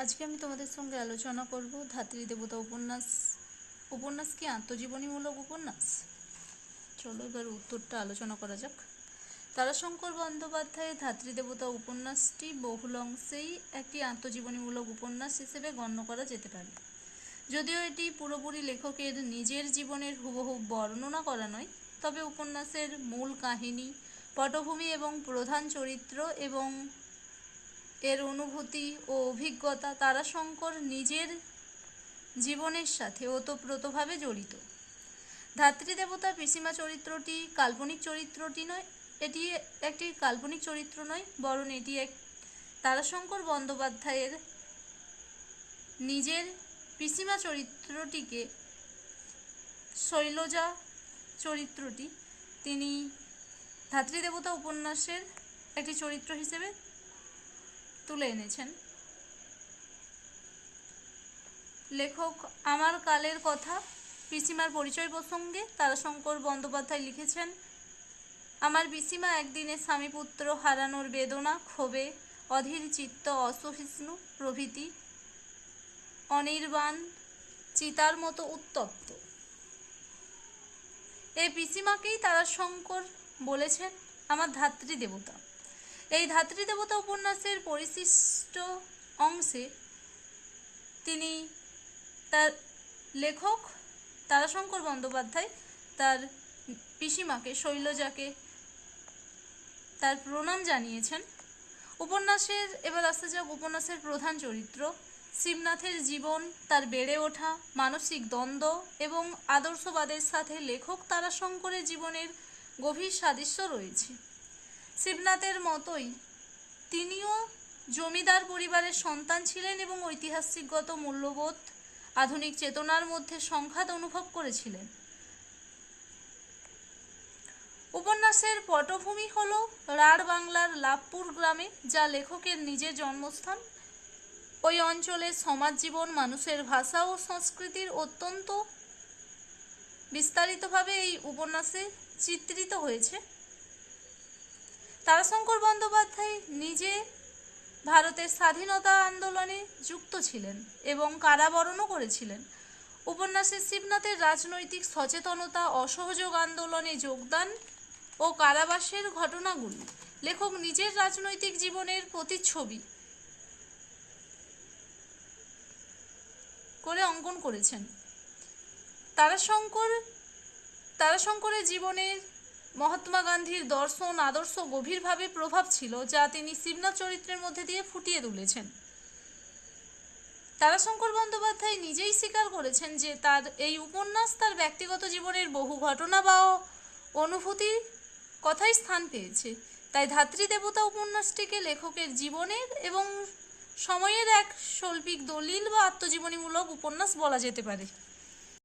আজকে আমি তোমাদের সঙ্গে আলোচনা করব ধাত্রী দেবতা উপন্যাস কি আত্মজীবনীমূলক উপন্যাস? চলো এবার উত্তরটা আলোচনা করা যাক। তারাশঙ্কর বন্দ্যোপাধ্যায়ের ধাত্রী দেবতা উপন্যাসটি বহুল অংশেই একটি আত্মজীবনীমূলক উপন্যাস হিসেবে গণ্য করা যেতে পারে। যদিও এটি পুরোপুরি লেখকের নিজের জীবনের হুবহু বর্ণনা করা নয়, তবে উপন্যাসের মূল কাহিনী, পটভূমি এবং প্রধান চরিত্র এবং এর অনুভূতি ও অভিজ্ঞতা তারাশঙ্কর নিজের জীবনের সাথে ওতপ্রোতভাবে জড়িত। ধাত্রী দেবতা পিসিমা চরিত্রটি কাল্পনিক চরিত্রটি নয় এটি একটি কাল্পনিক চরিত্র নয়, বরং এটি এক তারাশঙ্কর বন্দ্যোপাধ্যায়ের নিজের পিসিমা চরিত্রটিকে শৈলজা চরিত্রটি তিনি ধাত্রী দেবতা উপন্যাসের একটি চরিত্র হিসেবে তুলে এনেছেন। লেখক আমার কালের কথা পিসিমার পরিচয় প্রসঙ্গে তারাশঙ্কর বন্দ্যোপাধ্যায় লিখেছেন, আমার পিসিমা একদিনে স্বামীপুত্র হারানোর বেদনা, ক্ষোভে অধীর চিত্ত, অসহিষ্ণু প্রভৃতি অনির্বাণ চিতার মতো উত্তপ্ত। এই পিসিমাকেই তারাশঙ্কর বলেছেন আমার ধাত্রী দেবতা। এই ধাত্রী দেবতা উপন্যাসের পরিশিষ্ট অংশে তিনি তার লেখক তারাশঙ্কর বন্দ্যোপাধ্যায় তার পিসিমাকে শৈলজাকে তার প্রণাম জানিয়েছেন। এবার আসা যাক উপন্যাসের প্রধান চরিত্র শিবনাথের জীবন, তার বেড়ে ওঠা, মানসিক দ্বন্দ্ব এবং আদর্শবাদের সাথে লেখক তারাশঙ্করের জীবনের গভীর সাদৃশ্য রয়েছে। শিবনাথের মতোই তিনিও জমিদার পরিবারের সন্তান ছিলেন এবং ঐতিহাসিকগত মূল্যবোধ, আধুনিক চেতনার মধ্যে সংঘাত অনুভব করেছিলেন। উপন্যাসের পটভূমি হল রাঢ় বাংলার লাভপুর গ্রামে, যা লেখকের নিজের জন্মস্থান। ওই অঞ্চলের সমাজ জীবন, মানুষের ভাষা ও সংস্কৃতির অত্যন্ত বিস্তারিতভাবে এই উপন্যাসে চিত্রিত হয়েছে। তারাশঙ্কর বন্দ্যোপাধ্যায় নিজে ভারতের স্বাধীনতা আন্দোলনে যুক্ত ছিলেন এবং কারাবরণও করেছিলেন। উপন্যাসে শিবনাথের রাজনৈতিক সচেতনতা, অসহযোগ আন্দোলনে যোগদান ও কারাবাসের ঘটনাগুলি লেখক নিজের রাজনৈতিক জীবনের প্রতিচ্ছবি করে অঙ্কন করেছেন। তারাশঙ্করের জীবনের মহাত্মা গান্ধীর দর্শন, আদর্শ গভীরভাবে প্রভাব ছিল, যা তিনি শিবনাথ চরিত্রের মধ্যে দিয়ে ফুটিয়ে তুলেছেন। তারাশঙ্কর বন্দ্যোপাধ্যায় নিজেই স্বীকার করেছেন যে তার এই উপন্যাস তার ব্যক্তিগত জীবনের বহু ঘটনা বা অনুভূতির কথাই স্থান পেয়েছে। তাই ধাত্রী দেবতা উপন্যাসটিকে লেখকের জীবনের এবং সময়ের এক শৈল্পিক দলিল বা আত্মজীবনীমূলক উপন্যাস বলা যেতে পারে।